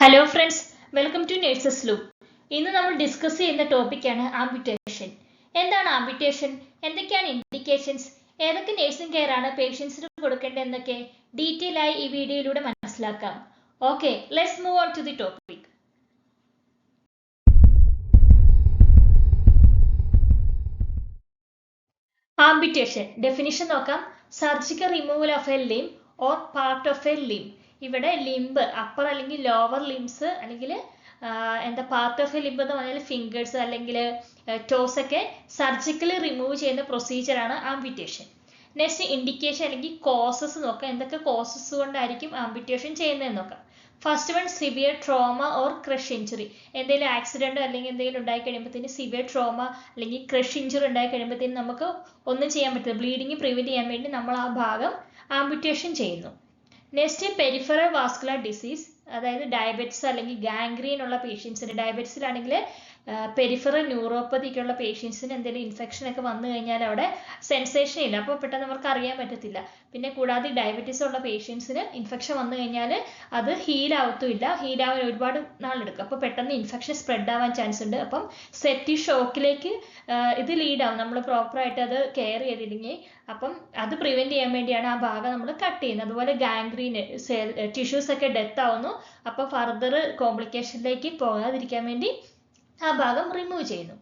Hello friends, welcome to nurses loop. ഇന്ന് നമ്മൾ discuss ചെയ്യുന്ന ടോപ്പിക്കാണ് ആംപ്യൂട്ടേഷൻ. എന്താണ് ആംപ്യൂട്ടേഷൻ, എന്തൊക്കെയാണ് ഇൻഡിക്കേഷൻസ്, ഏതൊക്കെ നേഴ്സിംഗ് കെയർ ആണ് പേഷ്യൻസിന് കൊടുക്കേണ്ടത് എന്നൊക്കെ ഡീറ്റെയിൽ ആയി ഈ വീഡിയോയിലൂടെ മനസ്സിലാക്കാം. Okay, let's move on to the topic. Amputation definition നോക്കാം. Surgical removal of a limb or part of a limb. ഇവിടെ ലിംബ് അപ്പർ അല്ലെങ്കിൽ ലോവർ ലിംബ്സ് അല്ലെങ്കിൽ പാർട്ട് ഓഫ് എ ലിംബ് എന്ന് പറഞ്ഞാൽ ഫിംഗേഴ്സ് അല്ലെങ്കിൽ ടോസ് ഒക്കെ സർജിക്കലി റിമൂവ് ചെയ്യുന്ന പ്രൊസീജിയറാണ് amputation. Next indication അല്ലെങ്കിൽ കോസസ് നോക്കാം. എന്തൊക്കെ കോസസ് കൊണ്ടായിരിക്കും ആംപ്യൂട്ടേഷൻ ചെയ്യുന്നതെന്ന് നോക്കാം. First one severe trauma or crush injury. എന്തെങ്കിലും ആക്സിഡൻറ്റോ അല്ലെങ്കിൽ എന്തെങ്കിലും ഉണ്ടായി കഴിയുമ്പോഴത്തേന് സിവിയർ ട്രോമ അല്ലെങ്കിൽ ക്രഷ് ഇഞ്ചുറി ഉണ്ടായി കഴിയുമ്പോഴത്തേന് നമുക്ക് ഒന്നും ചെയ്യാൻ പറ്റില്ല. ബ്ലീഡിങ് പ്രിവെൻറ്റ് ചെയ്യാൻ വേണ്ടി നമ്മൾ ആ ഭാഗം ആംപ്യൂട്ടേഷൻ ചെയ്യുന്നു. നെക്സ്റ്റ് പെരിഫറൽ വാസ്കുലർ ഡിസീസ്, അതായത് ഡയബറ്റിസ് അല്ലെങ്കിൽ ഗാംഗ്രീൻ ഉള്ള പേഷ്യൻസിന്, ഡയബറ്റിസിലാണെങ്കിൽ പെരിഫറൽ ന്യൂറോപ്പതിക്കുള്ള പേഷ്യൻസിന് എന്തെങ്കിലും ഇൻഫെക്ഷൻ ഒക്കെ വന്നു കഴിഞ്ഞാൽ അവിടെ സെൻസേഷൻ ഇല്ല, അപ്പോൾ പെട്ടെന്ന് അവർക്ക് അറിയാൻ പറ്റത്തില്ല. പിന്നെ കൂടാതെ ഡയബറ്റീസ് ഉള്ള പേഷ്യൻസിന് ഇൻഫെക്ഷൻ വന്നു കഴിഞ്ഞാൽ അത് ഹീലാവത്തുമില്ല, ഹീലാവാൻ ഒരുപാട് നാളെടുക്കും, അപ്പോൾ പെട്ടെന്ന് ഇൻഫെക്ഷൻ സ്പ്രെഡ് ആവാൻ ചാൻസ് ഉണ്ട്. അപ്പം സെപ്റ്റിക് ഷോക്കിലേക്ക് ഇത് ലീഡാവും നമ്മൾ പ്രോപ്പറായിട്ട് അത് കെയർ ചെയ്തില്ലെങ്കിൽ. അപ്പം അത് പ്രിവെൻറ്റ് ചെയ്യാൻ വേണ്ടിയാണ് ആ ഭാഗം നമ്മൾ കട്ട് ചെയ്യുന്നത്. അതുപോലെ ഗാംഗ്രീന് ടിഷ്യൂസ് ഒക്കെ ഡെത്ത് ആവുന്നു, അപ്പോൾ ഫർദർ കോംപ്ലിക്കേഷനിലേക്ക് പോകാതിരിക്കാൻ വേണ്ടി ആ ഭാഗം റിമൂവ് ചെയ്യുന്നു.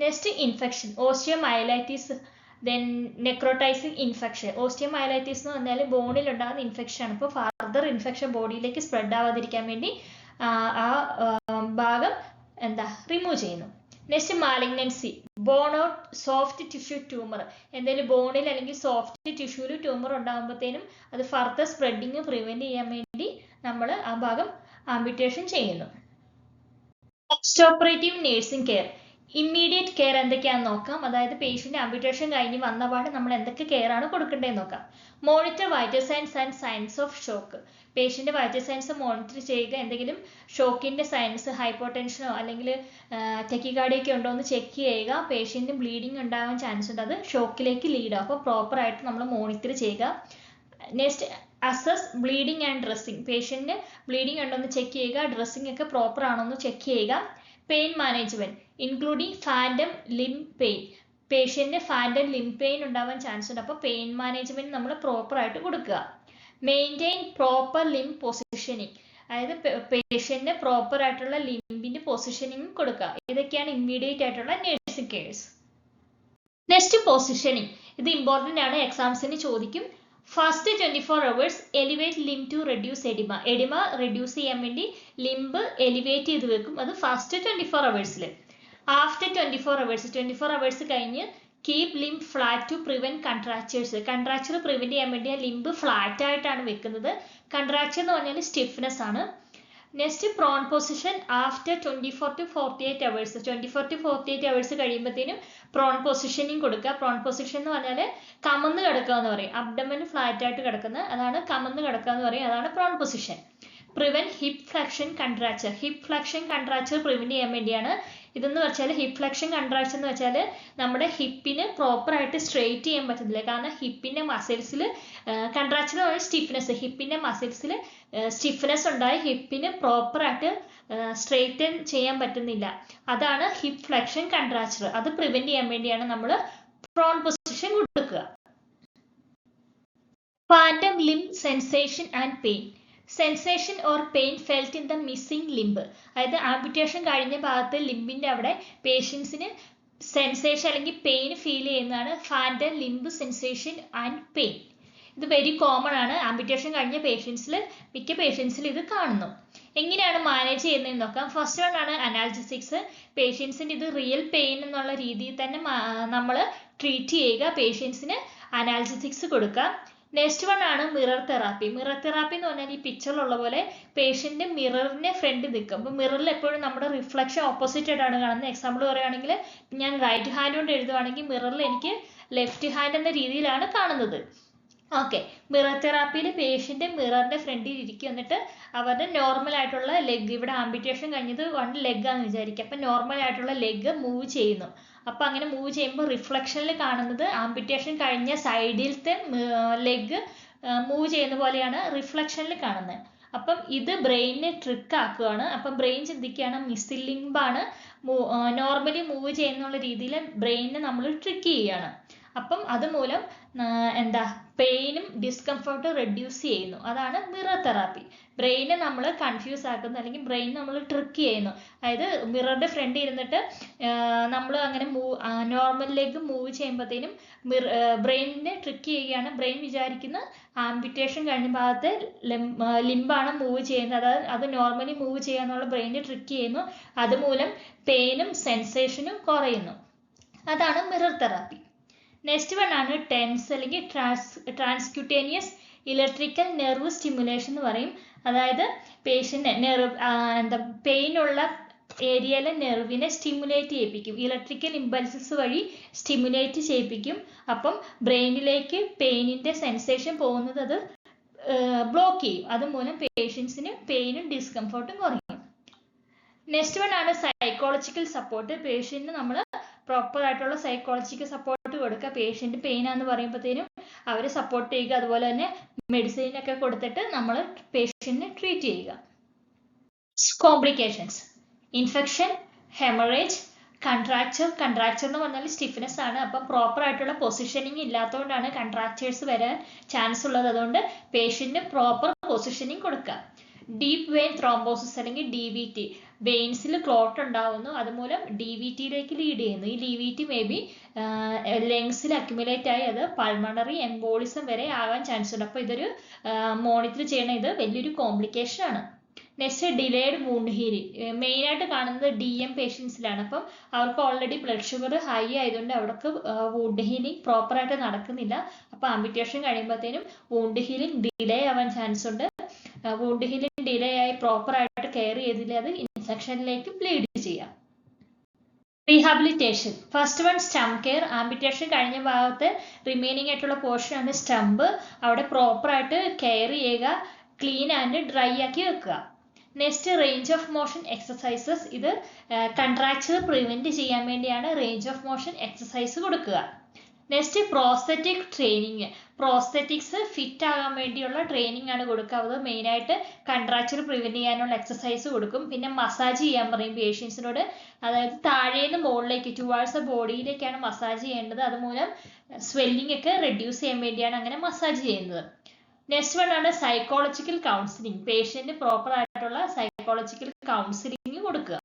Next infection, osteomyelitis, then necrotising infection. Osteomyelitis എന്ന് പറഞ്ഞാൽ ബോണിൽ ഉണ്ടാകുന്ന ഇൻഫെക്ഷൻ ആണ്. ഇപ്പോൾ ഫർദർ ഇൻഫെക്ഷൻ ബോഡിയിലേക്ക് സ്പ്രെഡ് ആവാതിരിക്കാൻ വേണ്ടി ആ ഭാഗം റിമൂവ് ചെയ്യുന്നു. Next malignancy, bone or soft tissue tumour. എന്തെങ്കിലും ബോണിൽ അല്ലെങ്കിൽ സോഫ്റ്റ് ടിഷ്യൂവിൽ ട്യൂമർ ഉണ്ടാകുമ്പോഴത്തേനും അത് ഫർദർ സ്പ്രെഡിങ് പ്രിവെൻറ്റ് ചെയ്യാൻ വേണ്ടി നമ്മൾ ആ ഭാഗം ആംപ്യൂട്ടേഷൻ ചെയ്യുന്നു. Post operative nursing care, immediate care എന്തൊക്കെയാണെന്ന് നോക്കാം. അതായത് പേഷ്യന്റ് ആംപ്യൂട്ടേഷൻ കഴിഞ്ഞ് വന്നപാട് നമ്മൾ എന്തൊക്കെ കെയർ ആണ് കൊടുക്കേണ്ടതെന്ന് നോക്കാം. Monitor vital signs and signs of shock. Patient vital signs monitor ചെയ്യുക. എന്തെങ്കിലും ഷോക്കിന്റെ സൈൻസ്, ഹൈപ്പോടെൻഷനോ അല്ലെങ്കിൽ ടെക്കികാർഡിയൊക്കെ ഉണ്ടോ എന്ന് ചെക്ക് ചെയ്യുക. പേഷ്യന്റ് ബ്ലീഡിങ് ഉണ്ടാകാൻ ചാൻസ് ഉണ്ട്, അത് ഷോക്കിലേക്ക് ലീഡ് ആവും, അപ്പോൾ പ്രോപ്പറായിട്ട് നമ്മൾ മോണിറ്റർ ചെയ്യുക. Next assess bleeding and dressing. പേഷ്യന്റിന് ബ്ലീഡിങ് ഉണ്ടോ എന്ന് ചെക്ക് ചെയ്യുക, ഡ്രസ്സിങ് ഒക്കെ പ്രോപ്പർ ആണോ എന്ന് ചെക്ക് ചെയ്യുക. Pain management including phantom limb pain. പേഷ്യന്റിന് ഫാൻഡം ലിംബ് പെയിൻ ഉണ്ടാവാൻ ചാൻസ് ഉണ്ട്, അപ്പോൾ പെയിൻ മാനേജ്മെന്റ് നമ്മൾ പ്രോപ്പറായിട്ട് കൊടുക്കുക. മെയിൻറ്റെയിൻ പ്രോപ്പർ ലിംബ് പൊസിഷനിങ്, അതായത് പേഷ്യന്റിന് പ്രോപ്പർ ആയിട്ടുള്ള ലിംബിന്റെ പൊസിഷനിങ് കൊടുക്കുക. ഇതൊക്കെയാണ് ഇമ്മീഡിയറ്റ് ആയിട്ടുള്ള നഴ്സിംഗ് കെയർസ്. നെക്സ്റ്റ് പൊസിഷനിങ്, ഇത് ഇമ്പോർട്ടൻ്റ് ആണ്, എക്സാംസിന് ചോദിക്കും. First 24 hours elevate limb to reduce oedema. Oedema reduce ചെയ്യാൻ വേണ്ടി ലിംബ് എലിവേറ്റ് ചെയ്ത് വെക്കും, അത് ഫസ്റ്റ് 24 hours. ആഫ്റ്റർ 24 hours കഴിഞ്ഞ് keep limb flat to prevent contractures. Contracture prevent ചെയ്യാൻ വേണ്ടി ആ ലിംബ് ഫ്ലാറ്റ് ആയിട്ടാണ് വെക്കുന്നത്. കൺട്രാക്ചർ എന്ന് പറഞ്ഞാൽ സ്റ്റിഫ്നെസ് ആണ്. Next prawn position after 24 to 48 hours. 24 to 48 hours കഴിയുമ്പോഴത്തേനും പ്രോൺ പൊസിഷനിങ് കൊടുക്കുക. പ്രോൺ പൊസിഷൻ എന്ന് പറഞ്ഞാൽ കമന്ന് കിടക്കുക എന്ന് പറയും, അബ്ഡമൻ ഫ്ലാറ്റ് ആയിട്ട് കിടക്കുന്നത്, അതാണ് കമന്ന് കിടക്കുക എന്ന് പറയും, അതാണ് prawn position. Prevent hip flexion contracture. Hip flexion contracture prevent ചെയ്യാൻ വേണ്ടിയാണ് ഇതെന്ന് വെച്ചാൽ. ഹിപ്പ് ഫ്ലെക്ഷൻ കൺട്രാക്ചർ എന്ന് വെച്ചാൽ നമ്മുടെ ഹിപ്പിന് പ്രോപ്പറായിട്ട് സ്ട്രെയിറ്റ് ചെയ്യാൻ പറ്റുന്നില്ല, കാരണം ഹിപ്പിന്റെ മസിൽസിൽ കൺട്രാക്ചർ സ്റ്റിഫ്നെസ്, ഹിപ്പിന്റെ മസിൽസിൽ സ്റ്റിഫ്നെസ് ഉണ്ടായി ഹിപ്പിന് പ്രോപ്പറായിട്ട് സ്ട്രെയിറ്റൻ ചെയ്യാൻ പറ്റുന്നില്ല, അതാണ് ഹിപ്പ് ഫ്ലെക്ഷൻ കൺട്രാക്ചർ. അത് പ്രിവെന്റ് ചെയ്യാൻ വേണ്ടിയാണ് നമ്മൾ പ്രോൺ പൊസിഷൻ കൊടുക്കുക. Fandom limb sensation and pain. Sensation or pain felt in the missing limb. അതായത് ആംപ്യൂട്ടേഷൻ കഴിഞ്ഞ ഭാഗത്ത് ലിംബിന്റെ അവിടെ പേഷ്യൻസിന് സെൻസേഷൻ അല്ലെങ്കിൽ പെയിൻ ഫീൽ ചെയ്യുന്നതാണ് fandom limb sensation and pain. ഇത് വെരി കോമൺ ആണ്, ആംപ്യൂട്ടേഷൻ കഴിഞ്ഞ പേഷ്യൻസിൽ മിക്ക പേഷ്യൻസിൽ ഇത് കാണുന്നു. എങ്ങനെയാണ് മാനേജ് ചെയ്യുന്നതെന്ന് നോക്കാം. ഫസ്റ്റ് വൺ ആണ് അനാൽജസിക്സ്. പേഷ്യൻസിന് ഇത് റിയൽ പെയിൻ എന്നുള്ള രീതിയിൽ തന്നെ നമ്മൾ ട്രീറ്റ് ചെയ്യുക, പേഷ്യൻസിന് അനാൽജസിക്സ് കൊടുക്കുക. നെക്സ്റ്റ് വൺ ആണ് മിറർ തെറാപ്പി. മിറർ തെറാപ്പി എന്ന് പറഞ്ഞാൽ ഈ പിക്ചറിലുള്ള പോലെ പേഷ്യന്റ് മിററിന്റെ ഫ്രണ്ട് നിൽക്കും. അപ്പോൾ മിററിൽ എപ്പോഴും നമ്മുടെ റിഫ്ലക്ഷൻ ഓപ്പോസിറ്റ് ആയിട്ടാണ് കാണുന്നത്. എക്സാമ്പിൾ പറയുകയാണെങ്കിൽ ഞാൻ റൈറ്റ് ഹാൻഡ് കൊണ്ട് എഴുതുവാണെങ്കിൽ മിററിൽ എനിക്ക് ലെഫ്റ്റ് ഹാൻഡ് എന്ന രീതിയിലാണ് കാണുന്നത്. ഓക്കെ, മിറർ തെറാപ്പിയിൽ പേഷ്യന്റ് മിററിന്റെ ഫ്രണ്ടിൽ ഇരിക്കും, എന്നിട്ട് അവരുടെ നോർമൽ ആയിട്ടുള്ള ലെഗ്, ഇവിടെ ആംപ്യൂട്ടേഷൻ കഴിഞ്ഞത് 1 leg ആണെന്ന് വിചാരിക്കുക, അപ്പം നോർമൽ ആയിട്ടുള്ള ലെഗ് മൂവ് ചെയ്യുന്നു. അപ്പം അങ്ങനെ മൂവ് ചെയ്യുമ്പോൾ റിഫ്ലക്ഷനിൽ കാണുന്നത് ആംപ്യൂട്ടേഷൻ കഴിഞ്ഞ സൈഡിലത്തെ ലെഗ് മൂവ് ചെയ്യുന്ന പോലെയാണ് റിഫ്ലക്ഷനിൽ കാണുന്നത്. അപ്പം ഇത് ബ്രെയിനിനെ ട്രിക്ക് ആക്കുകയാണ്. അപ്പം ബ്രെയിൻ ചിന്തിക്കുകയാണ് മിസ്സിൽ ലിംബാണ് നോർമലി മൂവ് ചെയ്യുന്നുള്ള രീതിയിൽ ബ്രെയിനിനെ നമ്മൾ ട്രിക്ക് ചെയ്യുകയാണ്. അപ്പം അതുമൂലം എന്താ പെയിനും ഡിസ്കംഫർട്ടും റെഡ്യൂസ് ചെയ്യുന്നു. അതാണ് മിറർ തെറാപ്പി. ബ്രെയിനെ നമ്മൾ കൺഫ്യൂസ് ആക്കുന്നു, അല്ലെങ്കിൽ ബ്രെയിൻ നമ്മൾ ട്രിക്ക് ചെയ്യുന്നു. അതായത് മിററിന്റെ ഫ്രണ്ട് ഇരുന്നിട്ട് നമ്മൾ അങ്ങനെ നോർമലിലേക്ക് മൂവ് ചെയ്യുമ്പോഴത്തേനും ബ്രെയിനിനെ ട്രിക്ക് ചെയ്യുകയാണ്. ബ്രെയിൻ വിചാരിക്കുന്ന ആംബിറ്റേഷൻ കഴിഞ്ഞ ഭാഗത്തെ ലിംബാണ് മൂവ് ചെയ്യുന്നത്, അതായത് അത് നോർമലി മൂവ് ചെയ്യാന്നുള്ള ബ്രെയിനെ ട്രിക്ക് ചെയ്യുന്നു. അതുമൂലം പെയിനും സെൻസേഷനും കുറയുന്നു. അതാണ് മിറർ തെറാപ്പി. നെക്സ്റ്റ് വൺ ആണ് ടെൻസ് അല്ലെങ്കിൽ ട്രാൻസ്ക്യൂട്ടേനിയസ് ഇലക്ട്രിക്കൽ നെർവ് സ്റ്റിമുലേഷൻ എന്ന് പറയും. അതായത് പേഷ്യന്റ് പെയിനുള്ള ഏരിയയിലെ നെർവിനെ സ്റ്റിമുലേറ്റ് ചെയ്യിപ്പിക്കും, ഇലക്ട്രിക്കൽ ഇമ്പൾസസ് വഴി സ്റ്റിമുലേറ്റ് ചെയ്യിപ്പിക്കും. അപ്പം ബ്രെയിനിലേക്ക് പെയിനിന്റെ സെൻസേഷൻ പോകുന്നത് അത് ബ്ലോക്ക് ചെയ്യും. അതുമൂലം പേഷ്യൻസിന് പെയിനും ഡിസ്കംഫർട്ടും കുറയും. നെക്സ്റ്റ് വൺ ആണ് സൈക്കോളജിക്കൽ സപ്പോർട്ട്. പേഷ്യന്റിന് നമ്മൾ പ്രോപ്പർ ആയിട്ടുള്ള സൈക്കോളജിക്കൽ സപ്പോർട്ട് കൊടുക്കുക. പേഷ്യന്റ് പെയിൻ ആണെന്ന് പറയുമ്പോഴത്തേനും അവരെ സപ്പോർട്ട് ചെയ്യുക. അതുപോലെ തന്നെ മെഡിസിൻ ഒക്കെ കൊടുത്തിട്ട് നമ്മൾ പേഷ്യന്റിനെ ട്രീറ്റ് ചെയ്യുക. കോംപ്ലിക്കേഷൻസ്: ഇൻഫെക്ഷൻ, ഹെമറേജ്, കൺട്രാക്ചർ എന്ന് പറഞ്ഞാൽ സ്റ്റിഫ്നെസ് ആണ്. അപ്പം പ്രോപ്പർ ആയിട്ടുള്ള പൊസിഷനിങ് ഇല്ലാത്തതുകൊണ്ടാണ് കൺട്രാക്ചേഴ്സ് വരാൻ ചാൻസ് ഉള്ളത്. അതുകൊണ്ട് പേഷ്യന്റിന് പ്രോപ്പർ പൊസിഷനിങ് കൊടുക്കുക. ഡീപ്പ് വെയിൻ ത്രോംബോസിസ് അല്ലെങ്കിൽ DVT, വെയിൻസിൽ ക്ലോട്ട് ഉണ്ടാവുന്നു, അതുമൂലം DVTയിലേക്ക് ലീഡ് ചെയ്യുന്നു. ഈ DVT മേ ബി ലങ്സിൽ അക്യുമുലേറ്റ് ആയി അത് പൾമണറി എംബോളിസം വരെ ആകാൻ ചാൻസ് ഉണ്ട്. അപ്പോൾ ഇതൊരു മോണിറ്റർ ചെയ്യണ ഇത് വലിയൊരു കോംപ്ലിക്കേഷൻ ആണ്. Next delayed wound healing. മെയിനായിട്ട് കാണുന്നത് DM പേഷ്യൻസിലാണ്. അപ്പം അവർക്ക് ഓൾറെഡി ബ്ലഡ് ഷുഗർ ഹൈ ആയതുകൊണ്ട് അവർക്ക് വൂണ്ട് ഹീലിംഗ് പ്രോപ്പറായിട്ട് നടക്കുന്നില്ല. അപ്പോൾ ആംബിറ്റേഷൻ കഴിയുമ്പോഴത്തേനും വൂണ്ട് ഹീലിംഗ് ഡിലേ ആവാൻ ചാൻസ് ഉണ്ട്. വൂണ്ട് ഹീലിംഗ് ഡിലേ ആയി പ്രോപ്പറായിട്ട് കെയർ ചെയ്തില്ല അത് ഇൻഫെക്ഷനിലേക്ക് ബ്ലീഡ് ചെയ്യാം. Rehabilitation: first one stump care. Amputation കഴിഞ്ഞ ഭാഗത്ത് റിമൈനിങ് ആയിട്ടുള്ള പോർഷൻ ആണ് സ്റ്റംപ്. അവിടെ പ്രോപ്പറായിട്ട് കെയർ ചെയ്യുക, ക്ലീൻ ആൻഡ് ഡ്രൈ ആക്കി വെക്കുക. Next range of motion exercises. ഇത് കൺട്രാക്ചർ പ്രിവെന്റ് ചെയ്യാൻ വേണ്ടിയാണ് റേഞ്ച് ഓഫ് മോഷൻ എക്സസൈസ് കൊടുക്കുക. Next prosthetic training. Prosthetics fit ആകാൻ വേണ്ടിയുള്ള ട്രെയിനിങ് ആണ് കൊടുക്കുക. അത് മെയിനായിട്ട് കൺട്രാക്ചർ പ്രിവെന്റ് ചെയ്യാനുള്ള എക്സസൈസ് കൊടുക്കും. പിന്നെ മസാജ് ചെയ്യാൻ പറയും പേഷ്യൻസിനോട്. അതായത് താഴേന്ന് മുകളിലേക്ക് ടുവാർഡ്സ് ബോഡിയിലേക്കാണ് മസാജ് ചെയ്യേണ്ടത്. അതുമൂലം സ്വെല്ലിംഗ് ഒക്കെ റെഡ്യൂസ് ചെയ്യാൻ വേണ്ടിയാണ് അങ്ങനെ മസാജ് ചെയ്യുന്നത്. നെക്സ്റ്റ് വൺ ആണ് സൈക്കോളജിക്കൽ കൗൺസിലിംഗ്. പേഷ്യന്റ് പ്രോപ്പർ ആയിട്ടുള്ള സൈക്കോളജിക്കൽ കൗൺസിലിംഗ് കൊടുക്കുക.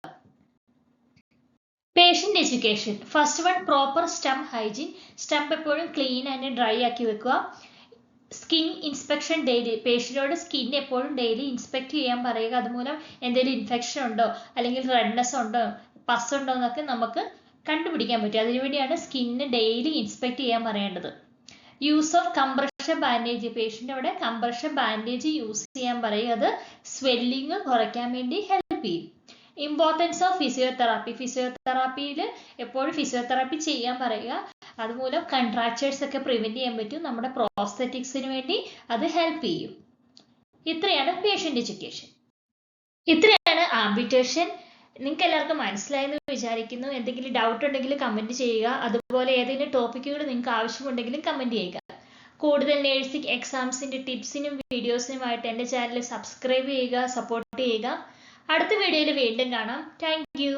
Patient education: first one proper stump hygiene. Stump എപ്പോഴും ക്ലീൻ ആൻഡ് ഡ്രൈ ആക്കി വെക്കുക. Skin inspection daily. പേഷ്യന്റിനോട് സ്കിൻ എപ്പോഴും ഡെയിലി ഇൻസ്പെക്ട് ചെയ്യാൻ പറയുക. അതുമൂലം എന്തെങ്കിലും ഇൻഫെക്ഷൻ ഉണ്ടോ അല്ലെങ്കിൽ റെഡ്നെസ് ഉണ്ടോ പസ് ഉണ്ടോ എന്നൊക്കെ നമുക്ക് കണ്ടുപിടിക്കാൻ പറ്റും. അതിനുവേണ്ടിയാണ് സ്കിന്നിന് ഡെയിലി ഇൻസ്പെക്ട് ചെയ്യാൻ പറയേണ്ടത്. Use of compression bandage. Patient അവിടെ കംപ്രഷൻ ബാൻഡേജ് യൂസ് ചെയ്യാൻ പറയുക. അത് സ്വെല്ലിങ് കുറയ്ക്കാൻ വേണ്ടി ഹെൽപ്പ് ചെയ്യും. Importance of physiotherapy. ഫിസിയോതെറാപ്പിയിൽ എപ്പോഴും ഫിസിയോതെറാപ്പി ചെയ്യാൻ പറയുക. അതുമൂലം കൺട്രാക്ചേഴ്സ് ഒക്കെ പ്രിവെന്റ് ചെയ്യാൻ പറ്റും. നമ്മുടെ പ്രോസ്തെറ്റിക്സിന് വേണ്ടി അത് ഹെൽപ്പ് ചെയ്യും. ഇത്രയാണ് പേഷ്യന്റ് എഡ്യൂക്കേഷൻ. ഇത്രയാണ് ആംബിറ്റേഷൻ. നിങ്ങൾക്ക് എല്ലാവർക്കും മനസ്സിലായെന്ന് വിചാരിക്കുന്നു. എന്തെങ്കിലും ഡൗട്ട് ഉണ്ടെങ്കിൽ കമന്റ് ചെയ്യുക. അതുപോലെ ഏതെങ്കിലും ടോപ്പിക്കുകൾ നിങ്ങൾക്ക് ആവശ്യമുണ്ടെങ്കിലും കമന്റ് ചെയ്യുക. കൂടുതൽ നേഴ്സിംഗ് എക്സാംസിന്റെ ടിപ്സിനും വീഡിയോസിനുമായിട്ട് എൻ്റെ ചാനൽ സബ്സ്ക്രൈബ് ചെയ്യുക, സപ്പോർട്ട് ചെയ്യുക. അടുത്ത വീഡിയോയിൽ വീണ്ടും കാണാം. Thank you.